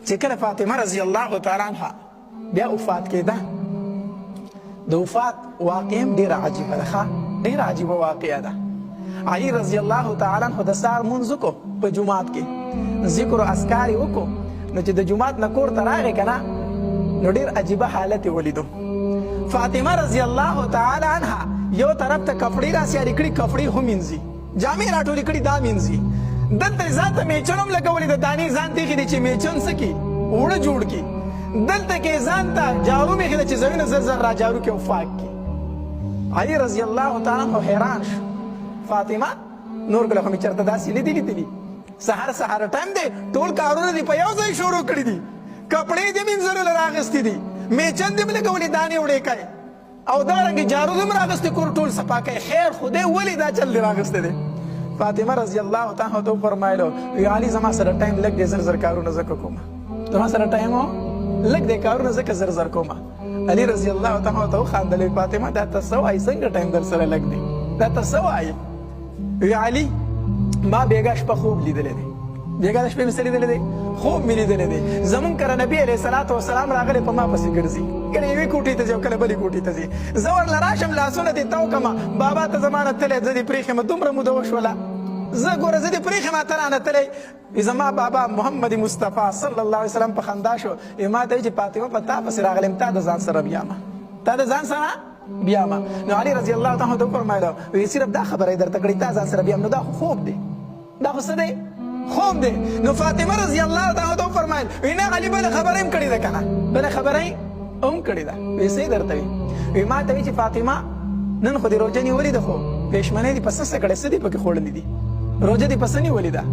چې کله فاطمه رضی الله تعالی عنها بیا وفات کېده، د وفات واقعه هم ډېره عجیبه ده، ډېره عجیبه واقعه ده. علي رضی الله تعالی عنه د سهار لمونځ وکړو په جومات کې، ذکر و اذکار یې وکړو. نو چې د جومات نه کور ته راغی که نه، نو ډېر عجیبه حالت یې ولیدو. فاطمه رضی الله تعالی عنها یو طرف ته کپړې راسیارې کړي، کپړې هم مینځي، جامې راټولې کړي، دا مینځي. دلته یې ځان ته میچن هم لګولې، د دانې ځان ته ایښي دي چې میچن څه کړي، اوړه جوړ کړي. دلته کې ځان ته جارو مې ایښې ده چې ځایونه زر زر را جارو کړي او پاک کړي. علي رضی الله تعالی عنه حیران شو. فاطمه نور کله خو مې چېرته داسې نه دي لیدلي، سهار ټایم دی، ټول کارونه دې په یو ځای شروع کړي دي، کپړې دې مینځلو له راغستې دي، میچن دې م لګولې، دانې وړې کوي، او دارنګې جارو دې م راغستې، کور ټول صفا کوي. خیر خدای ولې دا چل دې راغستی دی؟ فاطمه رضی الله تعالی عنها ته وفرمایلو، وی علي زما سره ټایم لږ دی، زر زر کارونه ځکه کومه، زما سره ټایم لږ دی، کارونه ځکه زر زر کومه. علي رضی الله تعالی عنها ته وخندل، فاطمه دا ته څه وایي، څنګه ټایم در سره لږ دی، دا ته څه وایي؟ وی علي ما بیګا شپه خوب لیدلی دی، بیګا د شپې مې څه لیدلی دی؟ خوب مې لیدلی دی. زمونږ کره نبي علیه صلات وسلام راغلی په ما پسې ګرځي، کله یوې کوټې ته ځي او کله بلې کوټې ته ځي. زه ورله راشم لاسونه دې تاو کړمه، بابا ته زما نه تلی، زه دې پرېښیم، دومره موده وشوله، زه ګوره زه دې پرېښیم ته رانه تلی. زما بابا محمد مصطفی صلی الله علیه وسلم په خندا شو، ما ته وایي چې فاطمه په تا پسې راغلم، تا د ځان سره بیامه، تا د ځان سره بیامه. نو علي رضی الله تعالی عنه ته وفرمایله، وایي صرف دا خبره یې درته کړې، تا ځان سره بیام، نو دا خو خوب دی، دا خو څه دی؟ خوب دی. نو فاطمه رضی الله تعالی عنها وفرمایل، وایي نه علي بله خبره هم کړې ده که نه، بله خبره یې هم کړې ده. وایي څه یې درته وي؟ وایي ما ته وایي چې فاطمه نن خو دې روژه نیولې ده، خو پېشمنۍ دې په څه څه کړې، څه دې پکې خوړلي دي، روژه دې په څه نیولې ده؟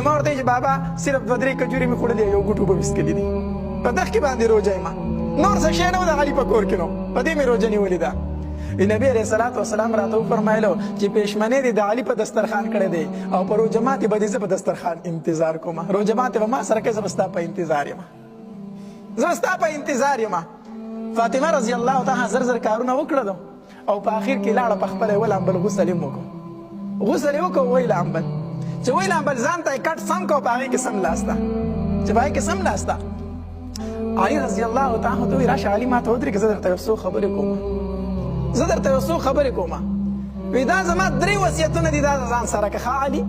ما ورته وایي چې بابا صرف 2-3 کجورې مې خوړلې، یو ګوټ اوبه مې څښلي دي، په دغه کې باندې روژه یم، نور څه شی نه و د علي په کور کې نو، په دې مې روژه نیولې ده. نبی علیه صلات وسلام راته وفرمایلو چې پېشمنۍ دې د علي په دسترخوان کړی دی، او په روژه ماتې به دې زه په دسترخوان انتظار کوم، روژه ماتې به ما سره کوې، زه به ستا په انتظار یم، زه به ستا په انتظار یم. فاطمه رضی الله تعالی زر زر کارونه وکړلو، او په آخر کې لاړه په خپله یې ولامبل، غسل یې وکړو، غسل یې وکړو، وی لامبل، چې وی لامبل ځان ته یې کټ سم کړو، په هغې کې سم لاسته، چې په هغې کې سم لاسته. علي رضی الله تعالی ته وایي راشه علي ما ته ودرېږه، زه درته یو څو خبرې کوم، زه درته یو څو خبرې کومه. وی دا زما 3 وصیتونه دي، دا ځان سره که ښه علي.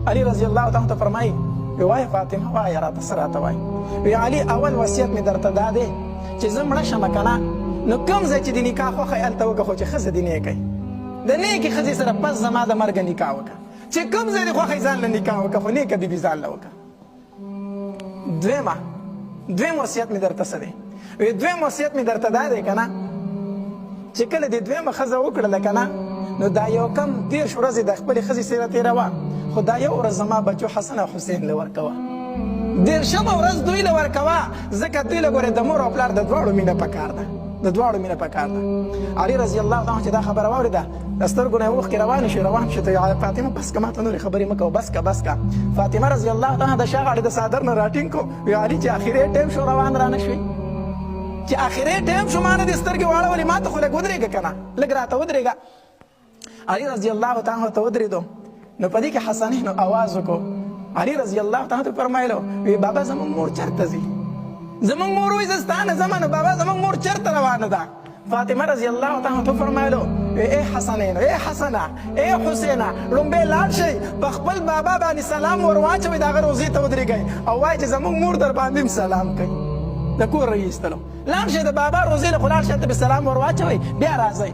علي رضی الله تعالی ته فرمایي، وی وایه فاطمه وایه راته څه راته وایي؟ وی علي اول وصیت مې درته دا دی چې زه مړه شمه که نه، نو کوم ځای چې د نکاح خوښه یې هلته وکړه، خو چې ښځه دې نیکئ، د نیکې ښځې سره پس زما د مرګه نکاح وکړه، چې کوم ځای دې خوښه یې ځان له نکاح وکړه، خو نیکه بیبي ځان له وکړه. دویم وصیت مې درته څه دی؟ وی دویم وصیت مې درته دا دی که نه، چې کله دې دویمه ښځه وکړله که نه، نو دا یو کم 30 ورځې د خپلې ښځې سره تېروه، خو دا یو ورځ زما بچو حسن او حسین له ورکوه، 30مه ورځ دوی له ورکوه، ځکه دوی له ګورې د مور او پلار د دواړو مینه پکار ده، د دواړو مینه پکار ده. علي رضی الله تعالی چې دا خبره واورېده، د سترګو نه یې اوښکې روانې شوې، روان شو ته فاطمه بس که ما ته نورې خبرې مه کوه، بس که بس که. فاطمه رضی الله تعالی د شا غاړې د څادر نه راټینګ کړو، وی علي چې اخرې ټایم شو روان رانه شوې، چې اخرې ټایم شو ما نه دې سترګې واړولې، ما ته خو لږ ودرېږه که نه، لږ راته ودرېږه. علي رضی الله تعالی ته ودرېدو، نو په دې کې حسنین اواز وکړو. علي رضی الله تعالی ته فرمایلو، وی بابا زموږ مور چېرته ځي؟ زموږ مور وایي زه ستا نه ځمه، نو بابا زموږ مور چېرته روانه ده؟ فاطمه رضی الله تعالی ته فرمایلو، ای حسنین، ای حسنه، ای حسینه، لومبی لاړ شئ، په خپل بابا باندې سلام ور واچوئ، د هغه روضې ته ودرېږئ، او وایي چې زموږ مور در باندې سلام کوي، د کور رایستلو، لاړ شئ د بابا روضې له خو لاړ شئ، ته به سلام ور واچوئ، بیا راځئ.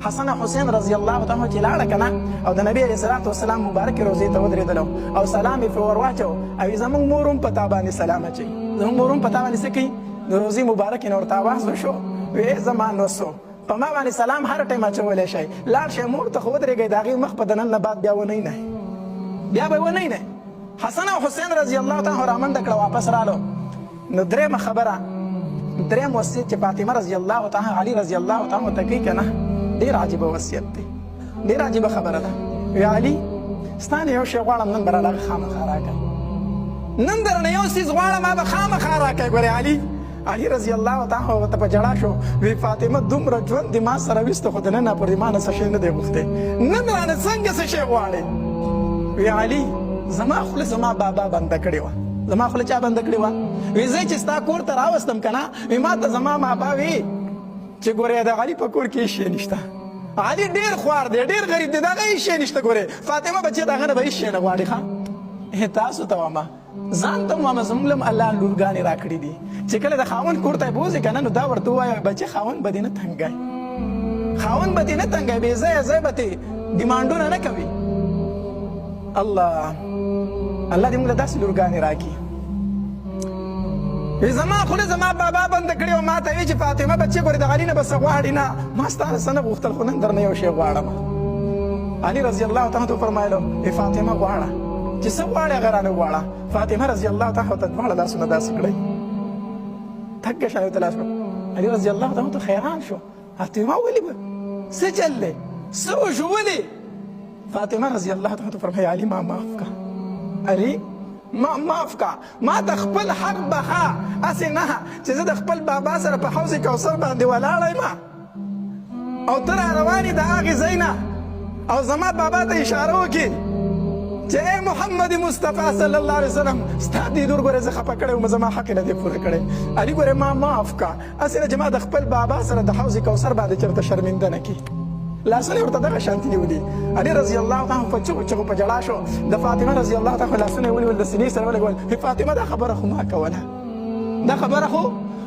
حسن او حسین رضی الله تعالی چې لاړه که نه، او د نبي علیه صلات وسلام مبارکې روضې ته ودرېدلو، او سلام یې پرې ور واچو، او زموږ مور هم په تا باندې سلام اچوي، زموږ مور هم په تا باندې څه کوي، د روضې مبارکې نه ورته آواز وشو، وی زما نوسو په ما باندې سلام هر ټایم اچولی شئ، لاړ شئ مور ته خو ودرېږئ، د هغې مخ په د نن نه بعد بیا ونی نه، بیا به ونی نه. حسن او حسین رضی الله تعالی رامنډه کړه، واپس رالو. نو درېیمه خبره، درېیم وصیت چې فاطمه رضی الله تعالی علي رضی الله تعالی ته کوي که نه، ډېر عجیبه وصیت دی، ډېر عجیبه خبره ده. وی علي ستا نه یو شی غواړم، نن به رالغه خامخا راکړئ، نن درنه یو څیز غواړم، ما به خامخا راکړئ. ګورې علي رضی الله تعالی ورته په ژړا شو، وی فاطمه دومره ژوند دې ما سره ویسته، خو د ننه پورې ما نه څه شی نه دی غوښتی، نن رانه څنګه څه شی غواړې؟ وی علي زما خوله زما بابا بنده کړې وه، زما خوله چا بنده کړې وه وایي زه چې ستا کور ته راوستم که نه وایي ما ته زما مابا وي چې ګورې د علي په کور کې هېڅ شی نشته علي ډېر خوار دی ډېر غریب دی د هغه هېڅ شی نشته ګورې فاطمه بچې د هغه نه به هېڅ شی نه غواړي ښه تاسو ته وایم ځان ته وایم زموږ له هم الله لورګانې راکړي دي چې کله د خاوند کور ته یې بوځې که نه نو دا ورته ووایه بچې خاوند به دې نه تنګی خاوند به دې نه تنګی بې ځایه ځای به تې ډیمانډونه نه کوي الله دې موږ له داسې لورګانې راکړي زما خوله زما بابا بنده کړې وه ما ته وایي چې فاطمه بچې ګورې د علي نه به څه غواړي نه ما ستا نه څه نه غوښتل خو نن درنه یو شی غواړم علي رضی الله تعالی ته فرمایلو ای فاطمه غواړه چې څه غواړې هغه رانه وغواړه فاطمه رضی الله تعالی ته دواړه لاسونه داسې کړئ تګه شان ورته لاس کړ علي رضی الله تعالی ته حیران شو فاطمه ولې به څه چل دی څه وشو ولې فاطمه رضی الله تعالی ته فرمایي علي ما معاف کړه علي ما معاف کا ما د خپل حق بخا اسې نه چې زه د خپل بابا سره په حوض کوثر باندې ولاړه یم او ته را روانې د هغې ځای نه او زما بابا ته اشاره وکړي چې ای محمد مصطفی صلی الله علیه وسلم ستا دې لور ګورې زه خفه کړی وم زما حق نه دی پوره کړی علي ګورې ما معاف کا اسې نه چې ما د خپل بابا سره د حوض کوثر باندې چېرته شرمنده نه کړي لاسونه ورته دغه شانتي نیولي علي رضی الله تعالی په چغو چغو په ژړا شو د فاطمه رضی الله تعالی لاسونه یې ونیول د سینې سره ولګول فاطمه دا خبره خو ما کوله دا خبره خو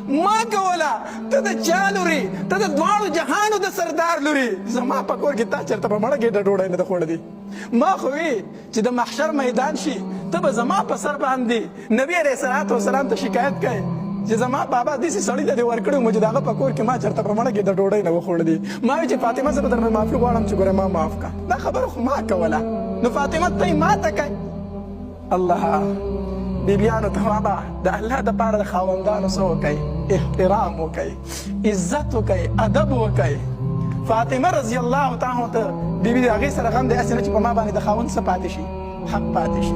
ما کوله ته د چا لورې ته د دواړو جهانو د سردار لورې زما په کور کې تا چېرته په مړه ګېډه ډوډۍ نه ده خوړلې ما خو وی چې د محشر میدان شي ته به زما په سر باندې نبي علیه الصلاة والسلام ته شکایت کوې چې زما بابا داسې سړي ته دې ورکړی وم چې د هغه په کور کې ما چېرته په مړه ګېډه ډوډۍ نه وخوړلې ما وی چې فاطمه زه به درنه معافي غواړم چې ګوره ما معاف کړه دا خبره خو ما کوله نو فاطمه ته یې ماته کوي الله بیبیانو ته بابا د الله دپاره د خاوندانو څه وکئ احترام وکئ عزت وکئ ادب وکئ فاطمه رضی الله تعالی ته بیبي د هغې سره غم دی هسې نه چې په ما باندې د خاوند څه پاتې شي حق پاتې شي